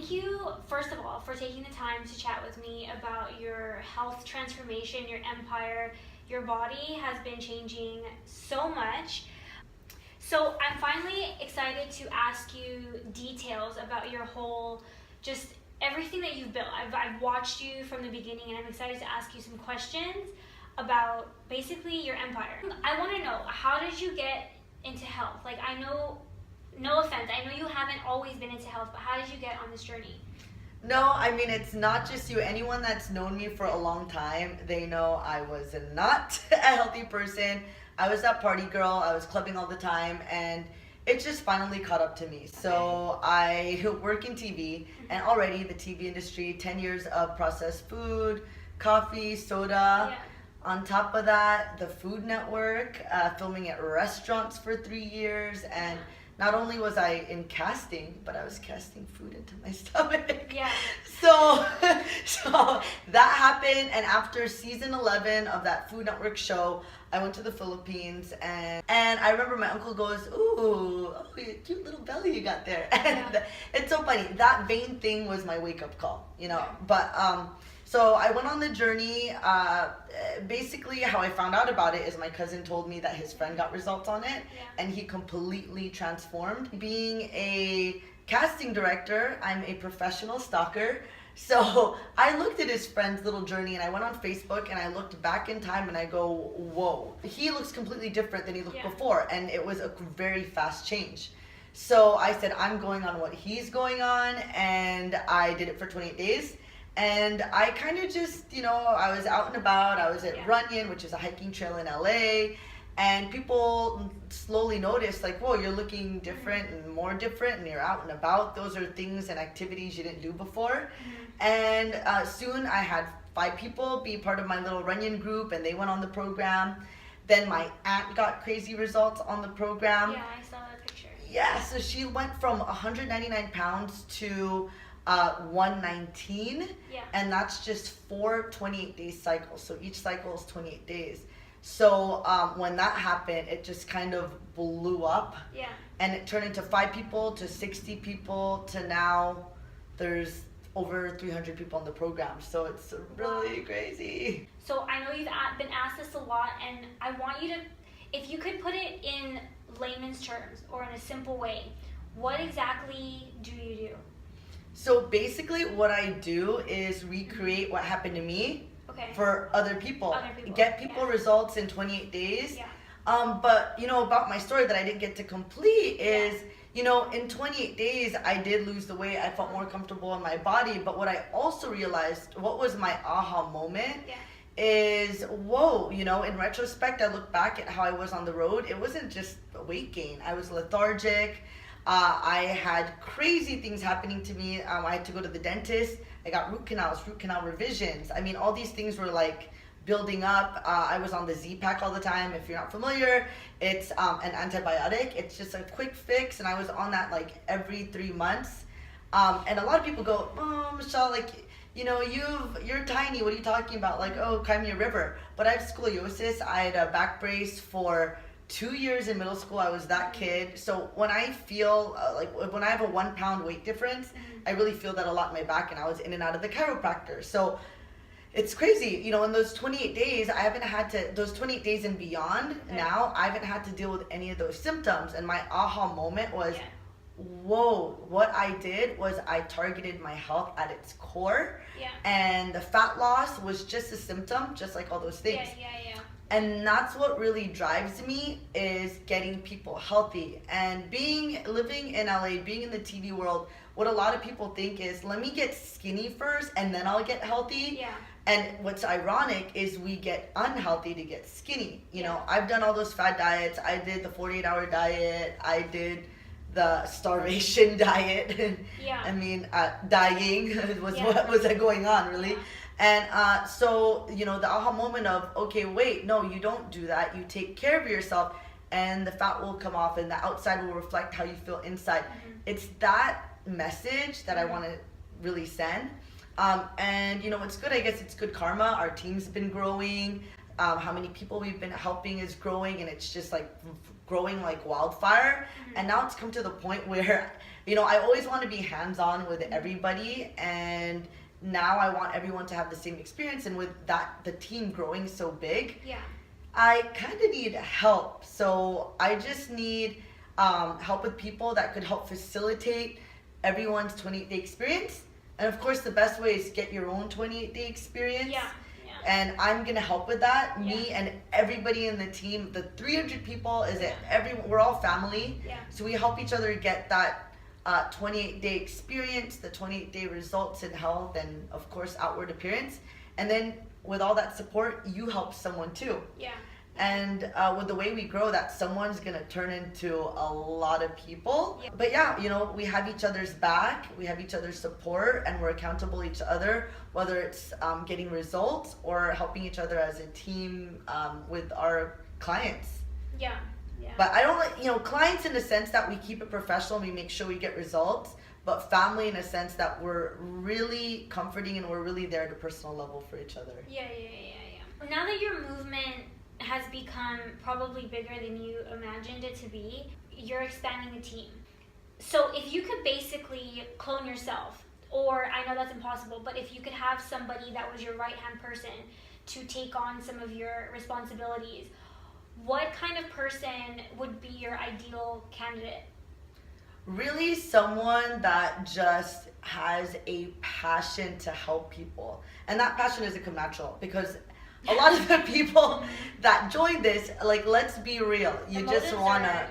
thank you, first of all, for taking the time to chat with me about your health transformation, your empire. Your body has been changing so much. So I'm finally excited to ask you details about your whole, just everything that you've built. I've watched you from the beginning, and I'm excited to ask you some questions about basically your empire. I want to know, how did you get into health? Like, I know, no offense, I know you haven't always been into health, but how did you get on this journey? No, I mean, it's not just you. Anyone that's known me for a long time, they know I was not a healthy person. I was that party girl. I was clubbing all the time, and it just finally caught up to me. So I work in TV, and already the TV industry, 10 years of processed food, coffee, soda. Yeah. On top of that, the Food Network, filming at restaurants for 3 years, and not only was I in casting, but I was casting food into my stomach. Yeah. So, so that happened, and after season 11 of that Food Network show, I went to the Philippines, and I remember my uncle goes, "Ooh, oh, cute little belly you got there." And it's so funny. That vein thing was my wake-up call, you know. But so I went on the journey. Basically, how I found out about it is my cousin told me that his friend got results on it, and he completely transformed. Being a casting director, I'm a professional stalker. So I looked at his friend's little journey, and I went on Facebook and I looked back in time, and I go, whoa, he looks completely different than he looked before. And it was a very fast change. So I said, I'm going on what he's going on, and I did it for 28 days. And I kind of just, you know, I was out and about. I was at Runyon, which is a hiking trail in LA. And people slowly noticed, like, whoa, you're looking different and more different, and you're out and about. Those are things and activities you didn't do before. And soon I had 5 people be part of my little Runyon group, and they went on the program. Then my aunt got crazy results on the program. Yeah, I saw that picture. Yeah, so she went from 199 pounds to 119, and that's just 4 28-day cycles. So each cycle is 28 days. So when that happened, it just kind of blew up. Yeah. And it turned into 5 people to 60 people to now there's over 300 people in the program. So it's really crazy. So I know you've been asked this a lot, and I want you to, if you could put it in layman's terms or in a simple way, what exactly do you do? So basically what I do is recreate what happened to me for other people. Get people results in 28 days. But, you know, about my story that I didn't get to complete is, you know, in 28 days, I did lose the weight. I felt more comfortable in my body. But what I also realized, what was my aha moment, is, whoa, you know, in retrospect, I look back at how I was on the road. It wasn't just a weight gain. I was lethargic. I had crazy things happening to me. I had to go to the dentist. I got root canal revisions. I mean, all these things were like building up. I was on the Z-Pack all the time. If you're not familiar, it's an antibiotic. It's just a quick fix, and I was on that like every 3 months. And a lot of people go, "Oh, Michelle, like, you know, you're tiny. What are you talking about? Like, oh, cry me a river." But I have scoliosis. I had a back brace for 2 years in middle school. I was that kid. So when I feel like when I have a 1 pound weight difference, I really feel that a lot in my back, and I was in and out of the chiropractor. So it's crazy, you know, in those 28 days, I haven't had to, those 28 days and beyond now, I haven't had to deal with any of those symptoms. And my aha moment was, whoa, what I did was I targeted my health at its core. And the fat loss was just a symptom, just like all those things. And that's what really drives me, is getting people healthy. And living in LA, being in the TV world, what a lot of people think is, let me get skinny first and then I'll get healthy. And what's ironic is we get unhealthy to get skinny. You know, I've done all those fad diets. I did the 48-hour diet. I did the starvation diet. I mean, dying was what was going on, really. And so, you know, the aha moment of, okay, wait, no, you don't do that. You take care of yourself, and the fat will come off, and the outside will reflect how you feel inside. It's that message that I want to really send. And, you know, it's good. I guess it's good karma. Our team's been growing. How many people we've been helping is growing, and it's just like growing like wildfire. And now it's come to the point where, I always want to be hands-on with everybody, and now I want everyone to have the same experience. And with that, the team growing so big, I kind of need help. So I just need help with people that could help facilitate everyone's 28-day experience. And of course, the best way is to get your own 28-day experience. And I'm gonna help with that. Me and everybody in the team, the 300 people, we're all family. So we help each other get that 28-day experience, the 28-day results in health, and of course outward appearance. And then with all that support, you help someone too. And with the way we grow, that someone's gonna turn into a lot of people. But we have each other's back, we have each other's support, and we're accountable to each other, whether it's getting results or helping each other as a team with our clients. But I don't like, clients in the sense that we keep it professional, we make sure we get results, but family in a sense that we're really comforting and we're really there at a personal level for each other. Now that your movement has become probably bigger than you imagined it to be, you're expanding the team. So if you could basically clone yourself, or I know that's impossible, but if you could have somebody that was your right-hand person to take on some of your responsibilities, what kind of person would be your ideal candidate? Really someone that just has a passion to help people. And that passion doesn't come natural, because a lot of the people that join this, like, let's be real, you just wanna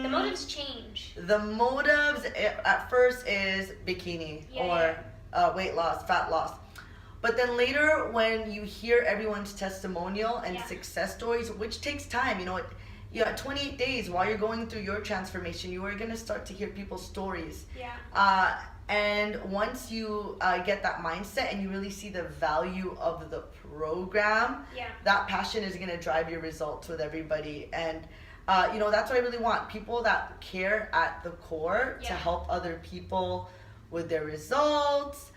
the motives change. The motives at first is bikini or weight loss, fat loss, but then later when you hear everyone's testimonial and success stories, which takes time, at 28 days while you're going through your transformation, you are going to start to hear people's stories. And once you get that mindset and you really see the value of the program, that passion is going to drive your results with everybody. And that's what I really want. People that care at the core to help other people with their results,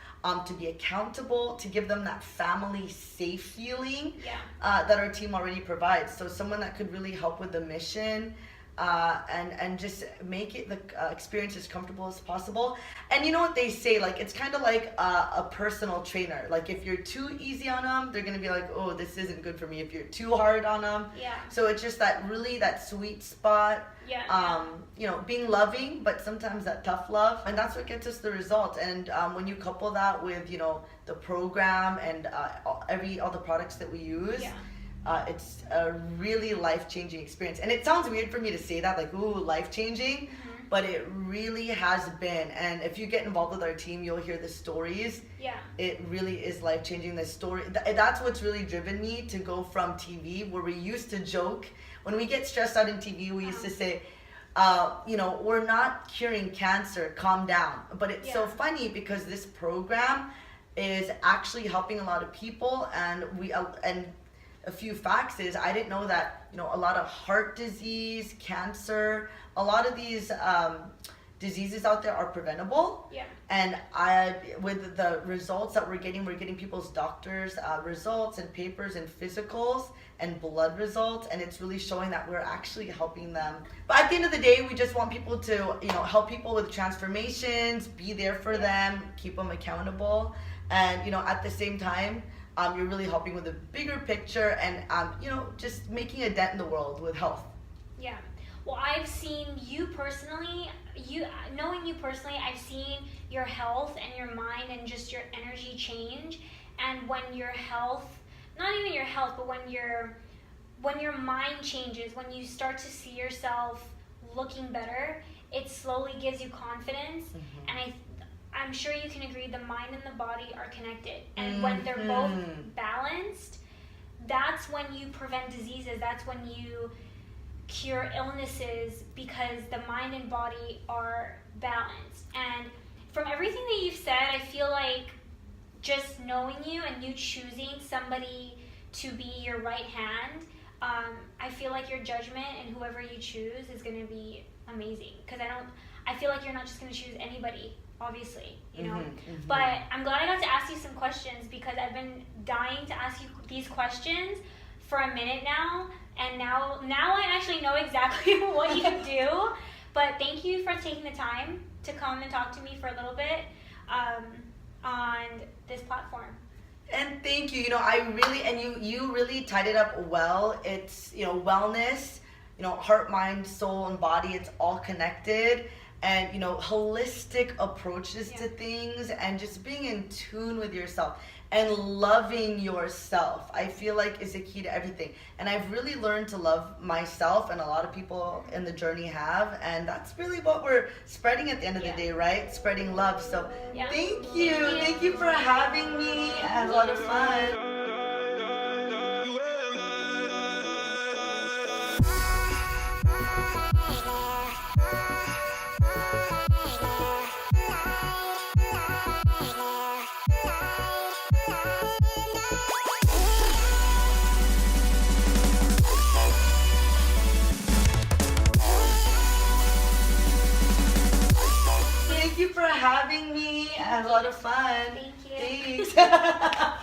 to be accountable, to give them that family safe feeling that our team already provides. So someone that could really help with the mission, and just make it the experience as comfortable as possible. And you know what they say, like, it's kind of like a personal trainer. Like, if you're too easy on them, they're gonna be like, oh, this isn't good for me. If you're too hard on them, so it's just that sweet spot. Being loving, but sometimes that tough love, and that's what gets us the results. And when you couple that with the program and all the products that we use, it's a really life-changing experience. And it sounds weird for me to say that, like, ooh, life-changing, but it really has been. And if you get involved with our team, you'll hear the stories. It really is life-changing. The story, that's what's really driven me to go from TV, where we used to joke. When we get stressed out in TV, we used to say, we're not curing cancer, calm down. But it's so funny because this program is actually helping a lot of people, and a few facts is, I didn't know that, a lot of heart disease, cancer, a lot of these diseases out there are preventable. And with the results that we're getting people's doctors' results and papers and physicals and blood results, and it's really showing that we're actually helping them. But at the end of the day, we just want people to, help people with transformations, be there for them, keep them accountable, and at the same time, you're really helping with a bigger picture and, just making a dent in the world with health. Well, I've seen you personally, knowing you personally, I've seen your health and your mind and just your energy change. And when your health, not even your health, but when your mind changes, when you start to see yourself looking better, it slowly gives you confidence. And I'm sure you can agree the mind and the body are connected. And when they're both balanced, that's when you prevent diseases. That's when you cure illnesses, because the mind and body are balanced. And from everything that you've said, I feel like just knowing you and you choosing somebody to be your right hand, I feel like your judgment and whoever you choose is going to be amazing. Because I feel like you're not just going to choose anybody, obviously, But I'm glad I got to ask you some questions, because I've been dying to ask you these questions for a minute now, and now I actually know exactly what you do. But thank you for taking the time. to come and talk to me for a little bit on this platform. And thank you. You really tied it up well. It's, wellness, heart, mind, soul, and body, it's all connected. And, holistic approaches to things and just being in tune with yourself and loving yourself, I feel like is the key to everything. And I've really learned to love myself, and a lot of people in the journey have. And that's really what we're spreading at the end of the day, right? Spreading love. So thank you. Thank you for having me. I had a lot of fun. Thank you for having me. I had a lot of fun. Thank you. Thanks.